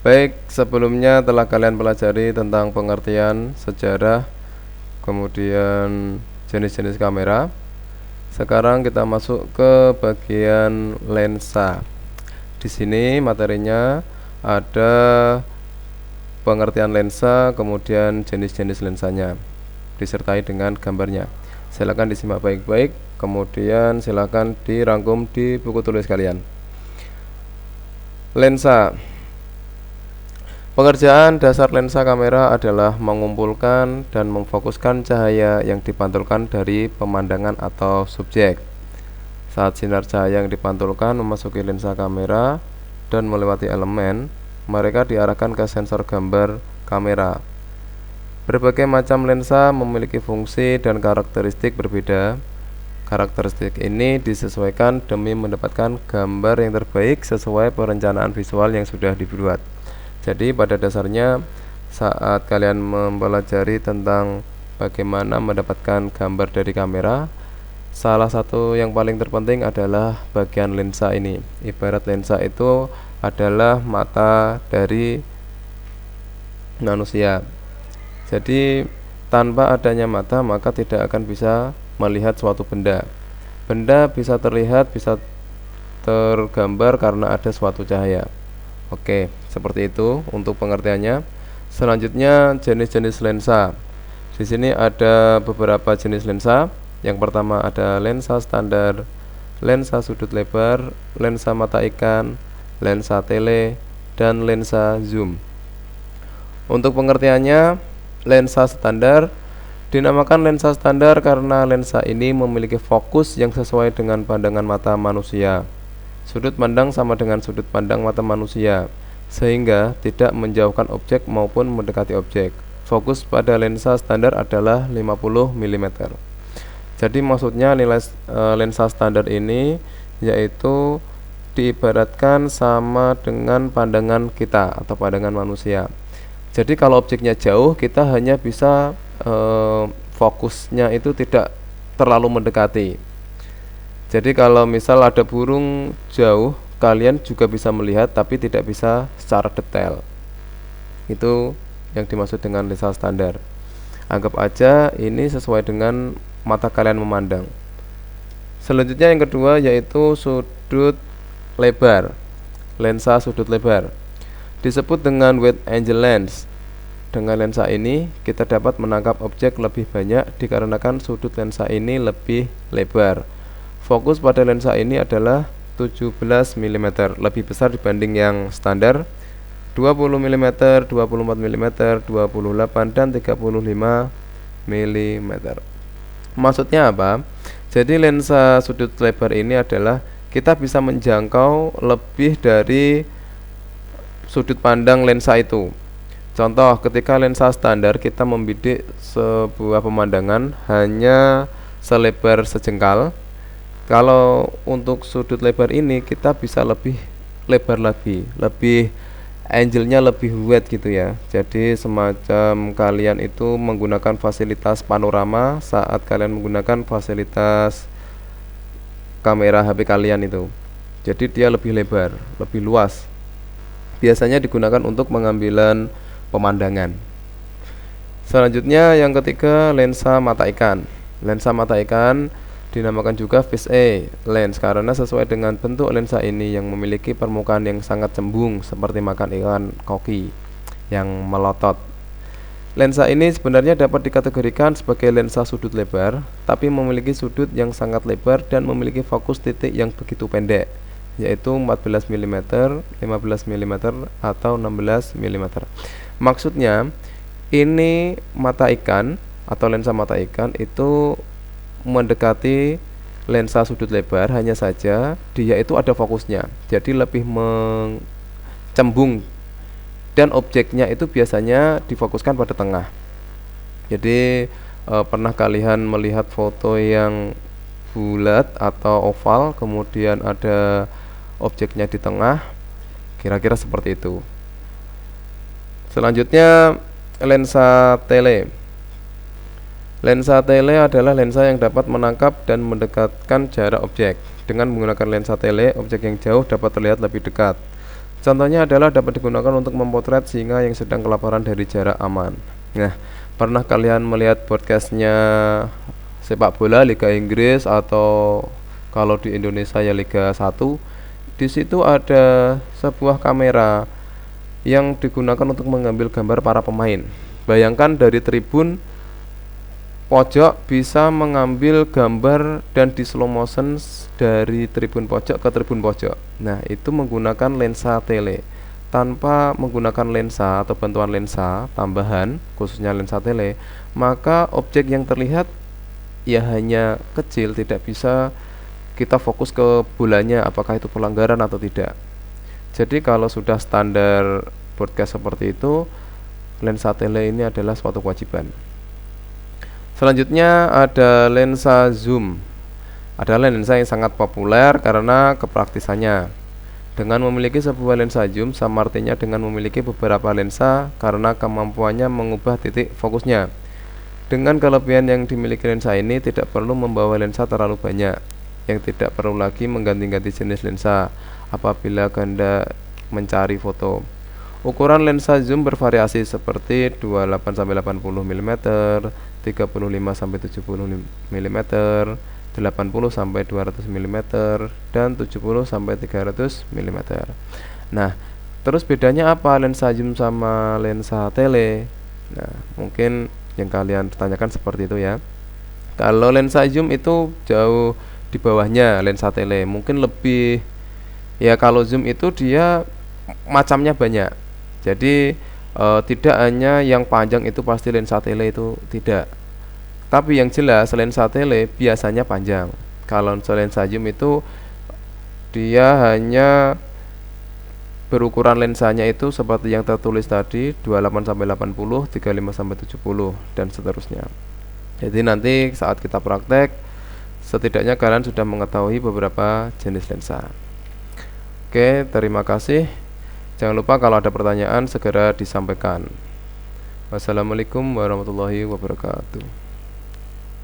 Baik, sebelumnya telah kalian pelajari tentang pengertian, sejarah, kemudian jenis-jenis kamera. Sekarang kita masuk ke bagian lensa. Di sini materinya ada pengertian lensa, kemudian jenis-jenis lensanya, disertai dengan gambarnya. Silakan disimak baik-baik, kemudian silakan dirangkum di buku tulis kalian. Lensa. Pengerjaan dasar lensa kamera adalah mengumpulkan dan memfokuskan cahaya yang dipantulkan dari pemandangan atau subjek. Saat sinar cahaya yang dipantulkan memasuki lensa kamera dan melewati elemen, mereka diarahkan ke sensor gambar kamera. Berbagai macam lensa memiliki fungsi dan karakteristik berbeda. Karakteristik ini disesuaikan demi mendapatkan gambar yang terbaik sesuai perencanaan visual yang sudah dibuat. Jadi pada dasarnya saat kalian mempelajari tentang bagaimana mendapatkan gambar dari kamera, salah satu yang paling terpenting adalah bagian lensa ini. Ibarat lensa itu adalah mata dari manusia. Jadi tanpa adanya mata maka tidak akan bisa melihat suatu benda. Benda bisa terlihat, bisa tergambar karena ada suatu cahaya. Oke, seperti itu untuk pengertiannya. Selanjutnya jenis-jenis lensa. Di sini ada beberapa jenis lensa. Yang pertama ada lensa standar, lensa sudut lebar, lensa mata ikan, lensa tele, dan lensa zoom. Untuk pengertiannya, lensa standar dinamakan lensa standar karena lensa ini memiliki fokus yang sesuai dengan pandangan mata manusia. Sudut pandang sama dengan sudut pandang mata manusia, sehingga tidak menjauhkan objek maupun mendekati objek. Fokus pada lensa standar adalah 50 mm. Jadi maksudnya nilai lensa standar ini yaitu diibaratkan sama dengan pandangan kita atau pandangan manusia. Jadi kalau objeknya jauh, kita hanya bisa fokusnya itu tidak terlalu mendekati. Jadi kalau misal ada burung jauh, kalian juga bisa melihat tapi tidak bisa secara detail. Itu yang dimaksud dengan lensa standar. Anggap aja ini sesuai dengan mata kalian memandang. Selanjutnya yang kedua yaitu sudut lebar. Lensa sudut lebar disebut dengan wide angle lens. Dengan lensa ini kita dapat menangkap objek lebih banyak dikarenakan sudut lensa ini lebih lebar. Fokus pada lensa ini adalah 17 mm, lebih besar dibanding yang standar 20 mm, 24 mm, 28 dan 35 mm. Maksudnya apa? Jadi lensa sudut lebar ini adalah kita bisa menjangkau lebih dari sudut pandang lensa itu. Contoh, ketika lensa standar kita membidik sebuah pemandangan hanya selebar sejengkal. Kalau untuk sudut lebar ini kita bisa lebih lebar lagi, lebih angle-nya lebih wide gitu ya. Jadi semacam kalian itu menggunakan fasilitas panorama saat kalian menggunakan fasilitas kamera HP kalian itu. Jadi dia lebih lebar, lebih luas. Biasanya digunakan untuk pengambilan pemandangan. Selanjutnya yang ketiga, lensa mata ikan. Lensa mata ikan dinamakan juga fish eye lens karena sesuai dengan bentuk lensa ini yang memiliki permukaan yang sangat cembung seperti makan ikan koki yang melotot. Lensa ini sebenarnya dapat dikategorikan sebagai lensa sudut lebar, tapi memiliki sudut yang sangat lebar dan memiliki fokus titik yang begitu pendek, yaitu 14 mm, 15 mm, atau 16 mm. Maksudnya ini mata ikan atau lensa mata ikan itu mendekati lensa sudut lebar, hanya saja dia itu ada fokusnya, jadi lebih mencembung dan objeknya itu biasanya difokuskan pada tengah. Jadi pernah kalian melihat foto yang bulat atau oval kemudian ada objeknya di tengah, kira-kira seperti itu. Selanjutnya lensa tele. Lensa tele adalah lensa yang dapat menangkap dan mendekatkan jarak objek. Dengan menggunakan lensa tele, objek yang jauh dapat terlihat lebih dekat. Contohnya adalah dapat digunakan untuk memotret singa yang sedang kelaparan dari jarak aman. Nah, pernah kalian melihat podcastnya sepak bola Liga Inggris atau kalau di Indonesia ya Liga 1? Di situ ada sebuah kamera yang digunakan untuk mengambil gambar para pemain. Bayangkan dari tribun pojok bisa mengambil gambar dan di slow motion dari tribun pojok ke tribun pojok. Nah, itu menggunakan lensa tele. Tanpa menggunakan lensa atau bantuan lensa tambahan, khususnya lensa tele, maka objek yang terlihat ya hanya kecil, tidak bisa kita fokus ke bolanya apakah itu pelanggaran atau tidak. Jadi kalau sudah standar broadcast seperti itu, lensa tele ini adalah suatu kewajiban. Selanjutnya ada lensa zoom. Adalah lensa yang sangat populer karena kepraktisannya. Dengan memiliki sebuah lensa zoom sama artinya dengan memiliki beberapa lensa karena kemampuannya mengubah titik fokusnya. Dengan kelebihan yang dimiliki lensa ini tidak perlu membawa lensa terlalu banyak, yang tidak perlu lagi mengganti-ganti jenis lensa apabila Anda mencari foto. Ukuran lensa zoom bervariasi seperti 28-80 mm, 35-70 mm, 80-200 mm, dan 70-300 mm. Nah, terus bedanya apa lensa zoom sama lensa tele? Nah, mungkin yang kalian tanyakan seperti itu ya. Kalau lensa zoom itu jauh di bawahnya lensa tele, mungkin lebih ya. Kalau zoom itu dia macamnya banyak. Jadi tidak hanya yang panjang itu pasti lensa tele itu, tidak. Tapi yang jelas lensa tele biasanya panjang. Kalau lensa zoom itu dia hanya berukuran lensanya itu seperti yang tertulis tadi 28-80, 35-70 dan seterusnya. Jadi nanti saat kita praktek setidaknya kalian sudah mengetahui beberapa jenis lensa. Oke, terima kasih. Jangan lupa kalau ada pertanyaan segera disampaikan. Wassalamualaikum warahmatullahi wabarakatuh.